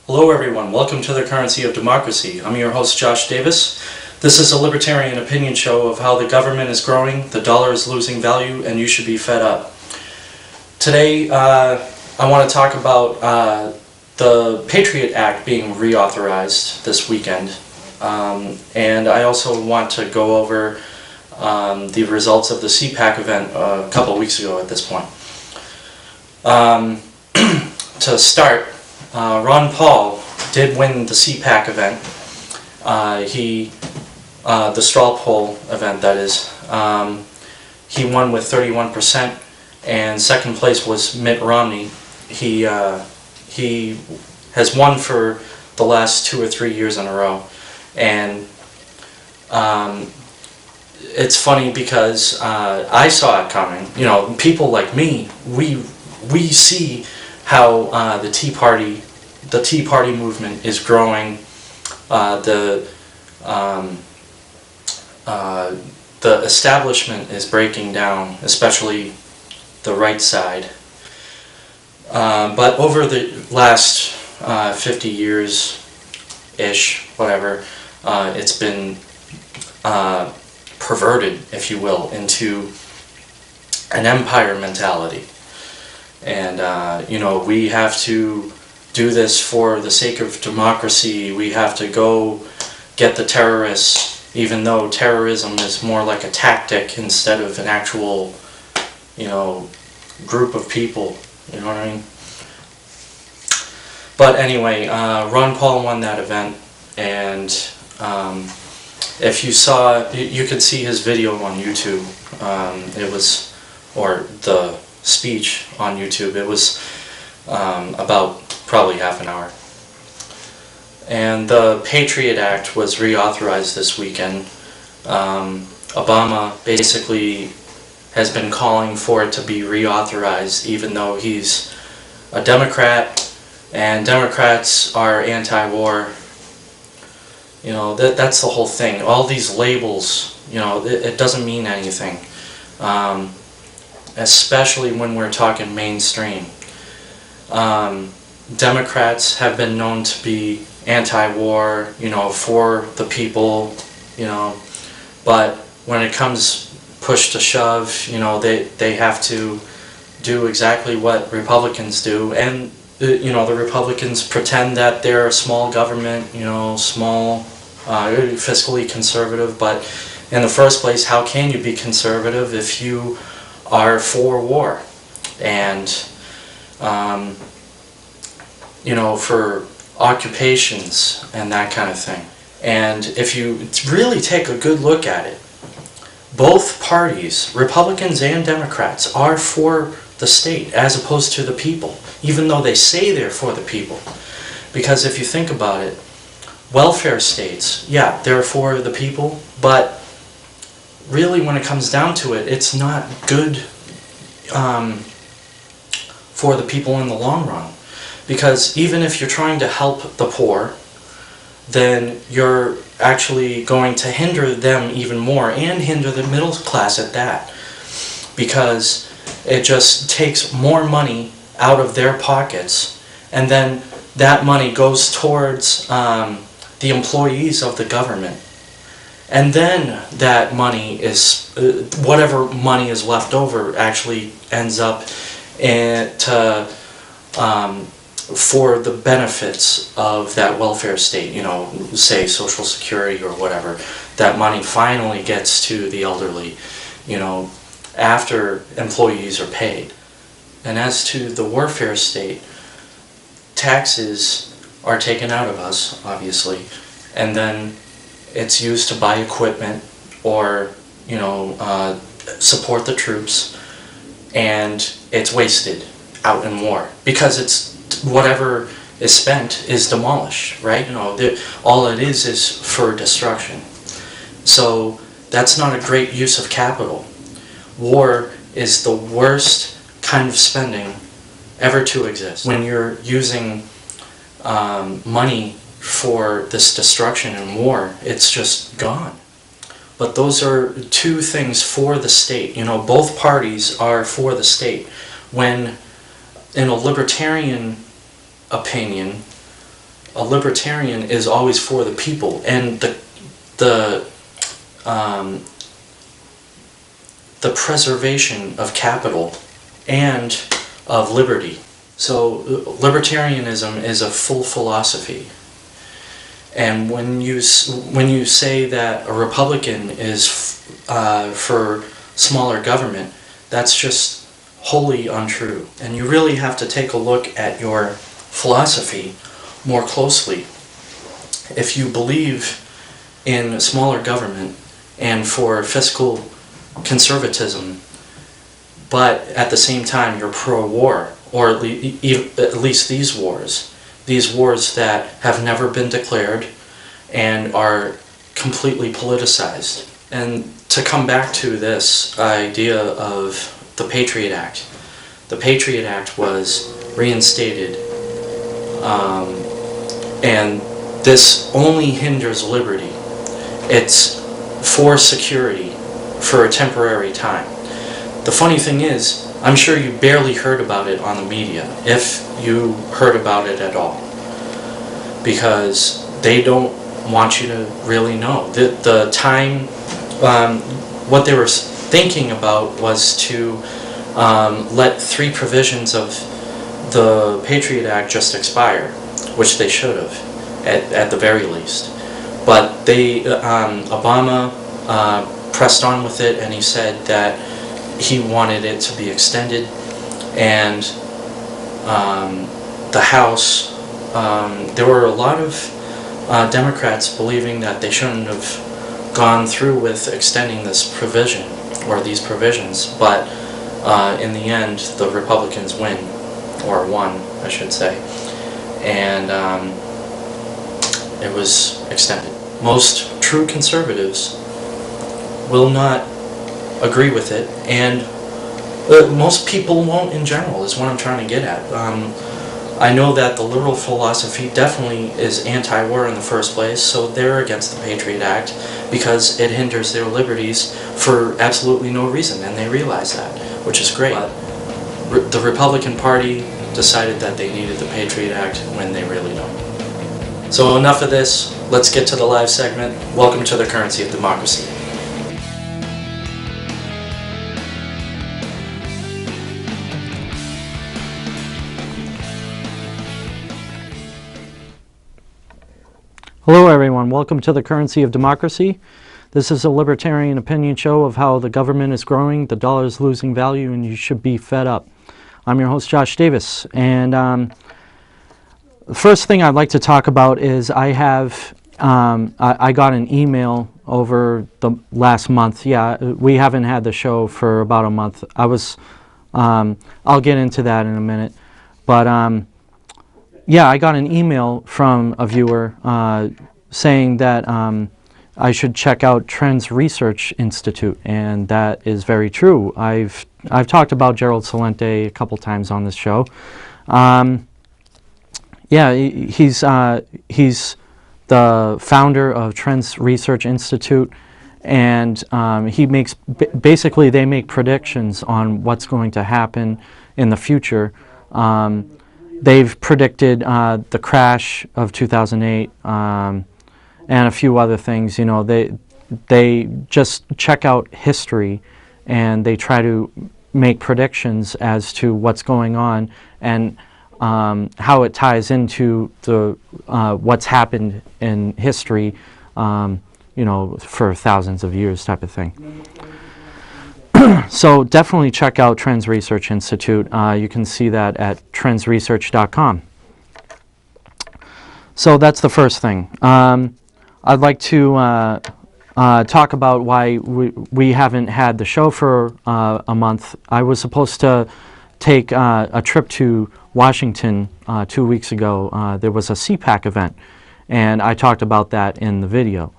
Hello everyone, welcome to the Currency of Democracy. I'm your host Josh Davis. This is a libertarian opinion show of how the government is growing, the dollar is losing value, and you should be fed up. Today I want to talk about the Patriot Act being reauthorized this weekend. And I also want to go over the results of the CPAC event a couple of weeks ago at this point. To start, Ron Paul did win the CPAC event. The straw poll event, that is. He won with 31%, and second place was Mitt Romney. He has won for the last 2 or 3 years in a row, and it's funny because I saw it coming. You know, people like me, we see how the Tea Party movement is growing. The establishment is breaking down, especially the right side. But over the last 50 years-ish, whatever, it's been perverted, if you will, into an empire mentality. And, you know, we have to do this for the sake of democracy. We have to go get the terrorists, even though terrorism is more like a tactic instead of an actual, you know, group of people. You know what I mean? But anyway, Ron Paul won that event, and if you saw, you could see his video on YouTube. It was, or the speech on YouTube. It was about probably half an hour. And the Patriot Act was reauthorized this weekend. Obama basically has been calling for it to be reauthorized, even though he's a Democrat, and Democrats are anti-war. You know, that's the whole thing. All these labels, you know, it doesn't mean anything. Especially when we're talking mainstream. Democrats have been known to be anti-war, you know, for the people, you know, but when it comes push to shove, you know, they have to do exactly what Republicans do, and you know, the Republicans pretend that they're a small government, you know, small, fiscally conservative, but in the first place, how can you be conservative if you are for war? And you know, for occupations and that kind of thing. And if you really take a good look at it, both parties, Republicans and Democrats, are for the state as opposed to the people, even though they say they're for the people. Because if you think about it, welfare states, yeah, they're for the people, but really when it comes down to it, it's not good for the people in the long run. Because even if you're trying to help the poor, then you're actually going to hinder them even more, and hinder the middle class at that. Because it just takes more money out of their pockets, and then that money goes towards the employees of the government. And then that money is, whatever money is left over actually ends up for the benefits of that welfare state, you know, say Social Security or whatever. That money finally gets to the elderly, you know, after employees are paid. And as to the warfare state, taxes are taken out of us, obviously, and then it's used to buy equipment or, you know, support the troops, and it's wasted out in war because it's whatever is spent is demolished, right? You know, all it is for destruction. So that's not a great use of capital. War is the worst kind of spending ever to exist. When you're using money for this destruction and war, it's just gone. But those are two things for the state. You know, both parties are for the state. When in a libertarian opinion, a libertarian is always for the people and the preservation of capital and of liberty. So libertarianism is a full philosophy. And when you say that a Republican is for smaller government, that's just wholly untrue. And you really have to take a look at your philosophy more closely. If you believe in smaller government and for fiscal conservatism, but at the same time you're pro-war, or at least these wars that have never been declared and are completely politicized. And to come back to this idea of the Patriot Act, the Patriot Act was reinstated, and this only hinders liberty. It's for security for a temporary time. The funny thing is, I'm sure you barely heard about it on the media, if you heard about it at all, because they don't want you to really know. The time, what they were thinking about was to let 3 provisions of the Patriot Act just expire, which they should have, at the very least. But Obama pressed on with it, and he said that he wanted it to be extended, and the House, there were a lot of Democrats believing that they shouldn't have gone through with extending this provision, or these provisions, but in the end the Republicans won, I should say, and it was extended. Most true conservatives will not agree with it, and most people won't in general, is what I'm trying to get at. I know that the liberal philosophy definitely is anti-war in the first place, so they're against the Patriot Act because it hinders their liberties for absolutely no reason, and they realize that, which is great. But the Republican Party decided that they needed the Patriot Act when they really don't. So enough of this, let's get to the live segment. Welcome to the Currency of Democracy. Hello everyone, welcome to the Currency of Democracy. This is a libertarian opinion show of how the government is growing, the dollar is losing value, and you should be fed up. I'm your host Josh Davis, and the first thing I'd like to talk about is I got an email over the last month. Yeah, we haven't had the show for about a month. I'll get into that in a minute, but yeah, I got an email from a viewer saying that I should check out Trends Research Institute, and that is very true. I've talked about Gerald Celente a couple times on this show. Yeah, he's the founder of Trends Research Institute, and he makes basically they make predictions on what's going to happen in the future. They've predicted the crash of 2008 and a few other things. You know, they just check out history and they try to make predictions as to what's going on and how it ties into the what's happened in history, you know, for thousands of years type of thing. So definitely check out Trends Research Institute. You can see that at trendsresearch.com. So that's the first thing. I'd like to talk about why we haven't had the show for a month. I was supposed to take a trip to Washington 2 weeks ago. There was a CPAC event, and I talked about that in the video.